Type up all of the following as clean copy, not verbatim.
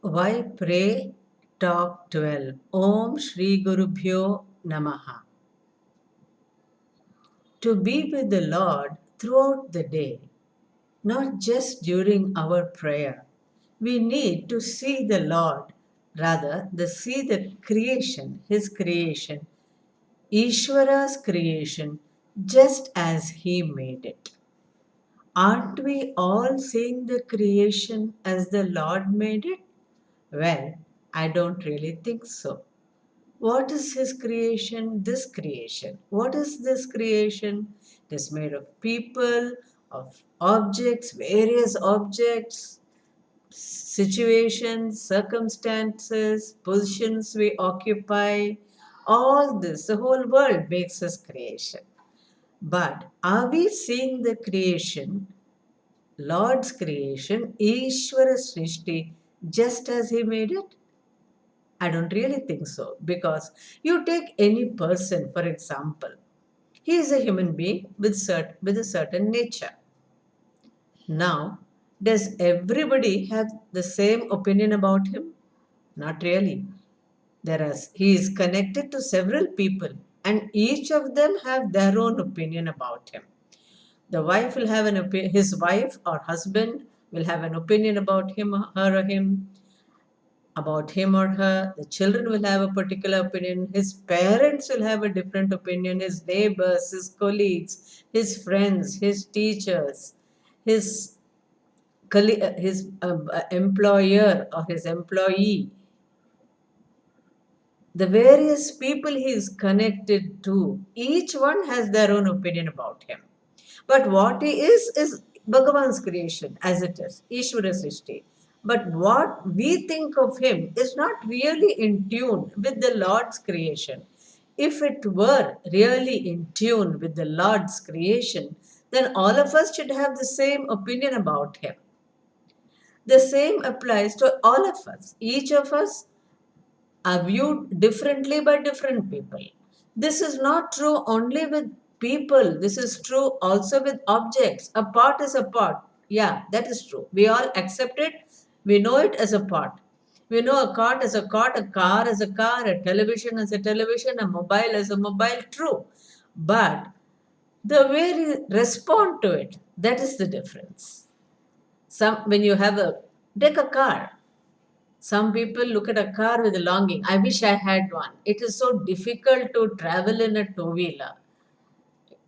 Why pray? Talk 12. Om Shri Gurubhyo Namaha. To be with the Lord throughout the day, not just during our prayer. We need to see the Lord, rather, see the creation, His creation, Ishvara's creation, just as He made it. Aren't we all seeing the creation as the Lord made it? Well, I don't really think so. What is His creation? This creation. What is this creation? It is made of people, of objects, various objects, situations, circumstances, positions we occupy. All this, the whole world makes us creation. But are we seeing the creation, Lord's creation, Ishvara Srishti, just as He made it? I don't really think so. Because you take any person, for example, he is a human being with a certain nature. Now, does everybody have the same opinion about him? Not really. He is connected to several people, and each of them have their own opinion about him. The wife will have his wife or husband will have an opinion about him, her or him, about him or her. The children will have a particular opinion. His parents will have a different opinion. His neighbors, his colleagues, his friends, his teachers, his employer or his employee, the various people he is connected to, each one has their own opinion about him. But what he is Bhagavan's creation as it is, Ishvara Srishti. But what we think of him is not really in tune with the Lord's creation. If it were really in tune with the Lord's creation, then all of us should have the same opinion about him. The same applies to all of us. Each of us are viewed differently by different people. This is not true only with people, this is true also with objects. A pot is a pot. Yeah, that is true. We all accept it, we know it as a pot. We know a cot as a cot, a car as a car, a television as a television, a mobile as a mobile. True. But the way we respond to it, that is the difference. When you take a car, some people look at a car with a longing. I wish I had one. It is so difficult to travel in a two-wheeler.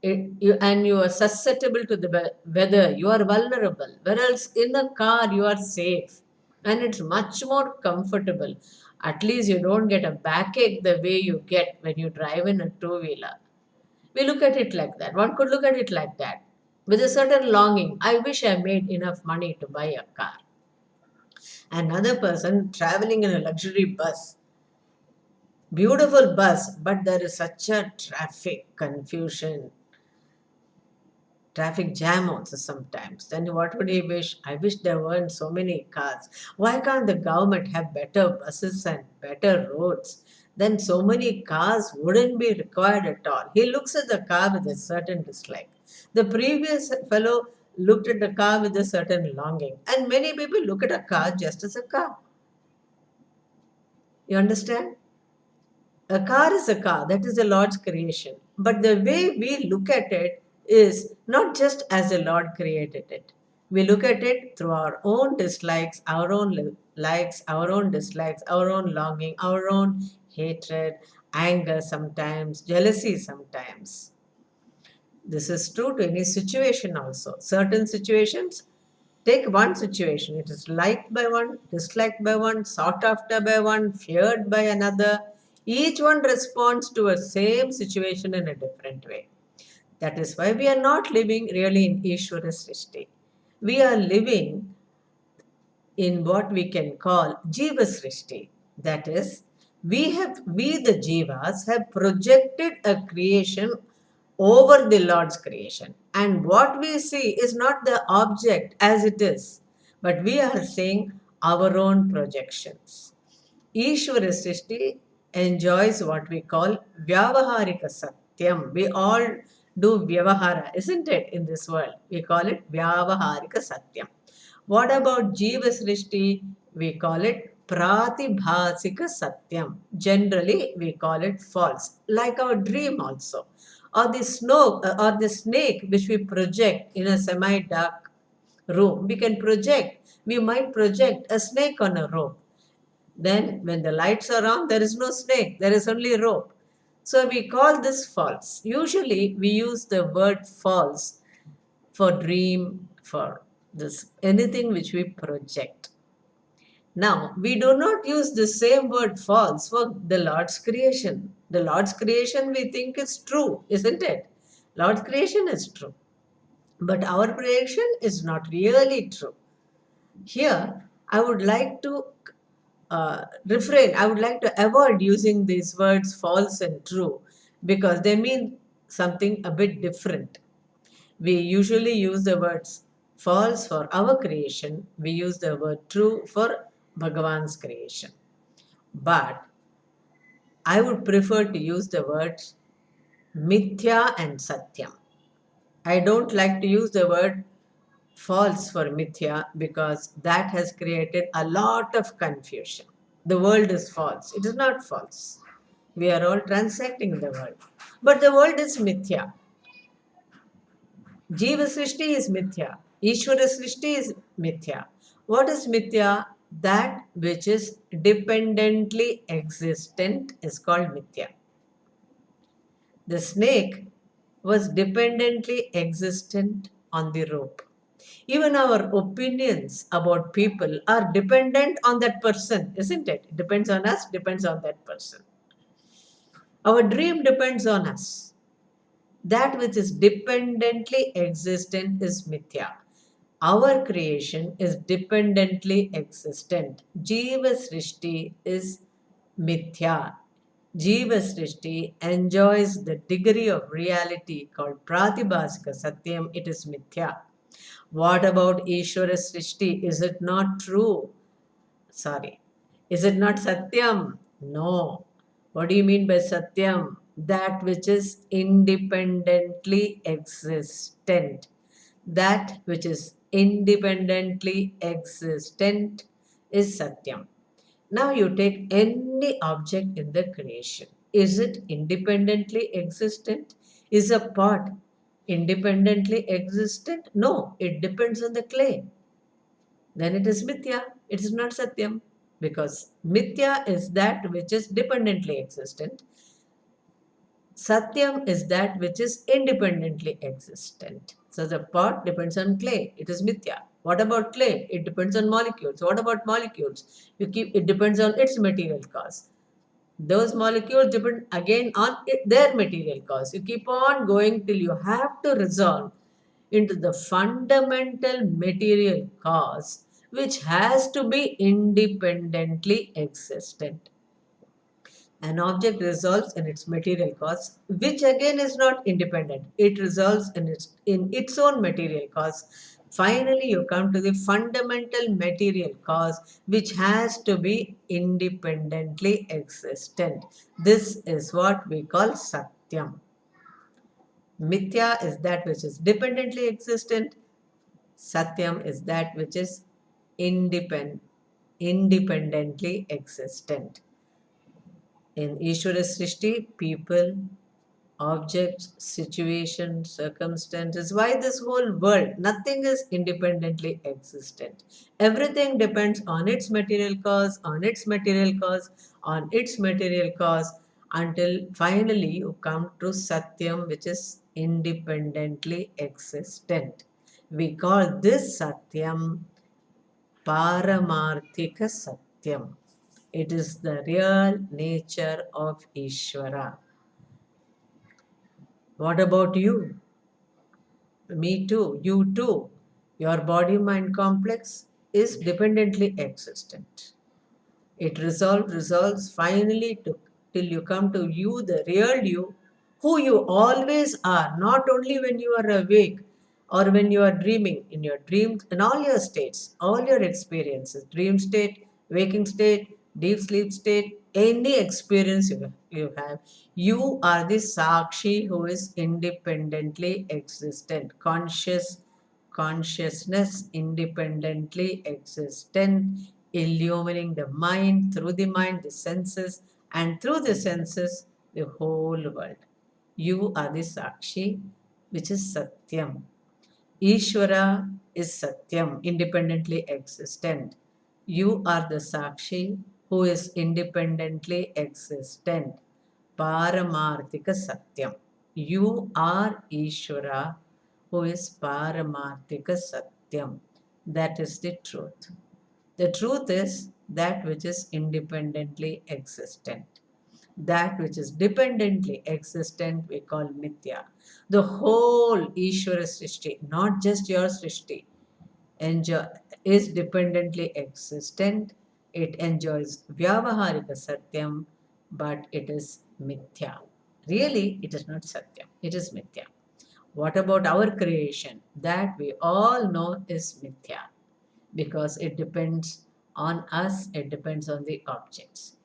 And you are susceptible to the weather. You are vulnerable. Whereas in a car, you are safe. And it's much more comfortable. At least you don't get a backache the way you get when you drive in a two-wheeler. We look at it like that. One could look at it like that. With a certain longing. I wish I made enough money to buy a car. Another person traveling in a luxury bus, beautiful bus, but there is such a traffic confusion, traffic jam also sometimes. Then what would he wish? I wish there weren't so many cars. Why can't the government have better buses and better roads? Then so many cars wouldn't be required at all. He looks at the car with a certain dislike. The previous fellow looked at the car with a certain longing. And many people look at a car just as a car. You understand? A car is a car, that is the Lord's creation. But the way we look at it is not just as the Lord created it. We look at it through our own dislikes, our own likes, our own dislikes, our own longing, our own hatred, anger sometimes, jealousy sometimes. This is true to any situation also. Certain situations, take one situation, it is liked by one, disliked by one, sought after by one, feared by another. Each one responds to a same situation in a different way. That is why we are not living really in Ishvara Srishti. We are living in what we can call Jiva Srishti. That is, we the Jivas have projected a creation over the Lord's creation. And what we see is not the object as it is, but we are seeing our own projections. Ishvara Srishti enjoys what we call Vyavaharika Satyam. We all do Vyavahara, isn't it, in this world? We call it Vyavaharika Satyam. What about Jiva Srishti? We call it pratibhasika satyam. Generally, we call it false, like our dream also. Or the snow or the snake which we project in a semi-dark room. We might project a snake on a rope. Then when the lights are on, there is no snake, there is only rope. So we call this false. Usually we use the word false for dream, for this anything which we project. Now, we do not use the same word false for the Lord's creation. The Lord's creation we think is true, isn't it? Lord's creation is true. But our creation is not really true. Here, I would like to I would like to avoid using these words false and true because they mean something a bit different. We usually use the words false for our creation, we use the word true for Bhagavan's creation. But I would prefer to use the words mithya and satyam. I don't like to use the word false for mithya because that has created a lot of confusion. The world is false. It is not false. We are all transacting the world. But the world is mithya. Jiva Srishti is mithya. Ishvara Srishti is mithya. What is mithya? That which is dependently existent is called mithya. The snake was dependently existent on the rope. Even our opinions about people are dependent on that person, isn't it? It depends on us, depends on that person. Our dream depends on us. That which is dependently existent is mithya. Our creation is dependently existent. Jiva Srishti is mithya. Jiva Srishti enjoys the degree of reality called Pratibhasika Satyam. It is mithya. What about Ishvara Srishti? Is it not true? Sorry. Is it not Satyam? No. What do you mean by Satyam? That which is independently existent. That which is independently existent is Satyam. Now you take any object in the creation. Is it independently existent? Is a pot independently existent? No, it depends on the clay. Then it is mithya. It is not satyam. Because mithya is that which is dependently existent. Satyam is that which is independently existent. So the pot depends on clay. It is mithya. What about clay? It depends on molecules. What about molecules? It depends on its material cause. Those molecules depend again on their material cause. You keep on going till you have to resolve into the fundamental material cause which has to be independently existent. An object resolves in its material cause, which again is not independent. It resolves in its own material cause. Finally, you come to the fundamental material cause, which has to be independently existent. This is what we call Satyam. Mithya is that which is dependently existent. Satyam is that which is independently existent. In Ishvara Srishti, people, objects, situations, circumstances, why this whole world? Nothing is independently existent. Everything depends on its material cause, on its material cause, on its material cause, until finally you come to Satyam, which is independently existent. We call this Satyam Paramarthika Satyam. It is the real nature of Ishvara. What about you? Me too, you too. Your body mind complex is dependently existent. It resolves finally till you come to you, the real you, who you always are, not only when you are awake or when you are dreaming, in your dreams, in all your states, all your experiences, dream state, waking state, deep sleep state, any experience you have, you are the Sakshi who is independently existent, consciousness independently existent illumining the mind, through the mind, the senses, and through the senses, the whole world. You are the Sakshi, which is Satyam. Ishvara is Satyam, independently existent. You are the Sakshi who is independently existent. Paramarthika Satyam. You are Ishvara who is Paramarthika Satyam. That is the truth. The truth is that which is independently existent. That which is dependently existent we call Mithya. The whole Ishvara Srishti, not just your Srishti, enjoy, is dependently existent. It enjoys Vyavaharika Satyam, but it is Mithya. Really, it is not Satyam, it is Mithya. What about our creation? That we all know is Mithya because it depends on us, it depends on the objects.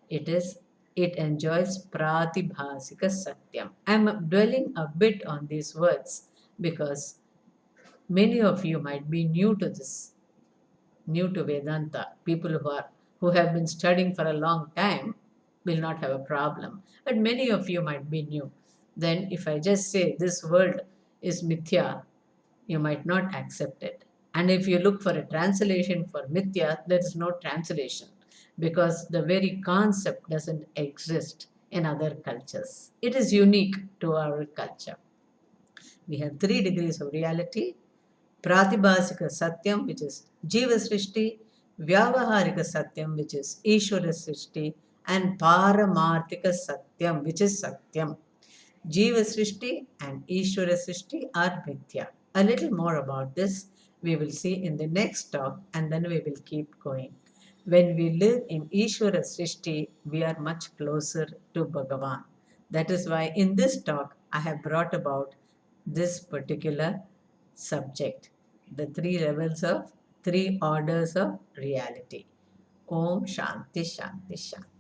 It is it enjoys pratibhasika satyam. I'm dwelling a bit on these words because many of you might be new to this, new to Vedanta. People who have been studying for a long time will not have a problem. But many of you might be new. Then if I just say this world is mithya, you might not accept it. And if you look for a translation for mithya, there is no translation because the very concept doesn't exist in other cultures. It is unique to our culture. We have 3 degrees of reality: Pratibhasika Satyam, which is Jiva Srishti, Vyavaharika Satyam, which is Ishvara Srishti, and Paramarthika Satyam, which is Satyam. Jiva Srishti and Ishvara Srishti are Mithya. A little more about this we will see in the next talk, and then we will keep going. When we live in Ishvara Srishti, we are much closer to Bhagavan. That is why in this talk I have brought about this particular subject, the 3 levels of 3 orders of reality. Om Shanti Shanti Shanti.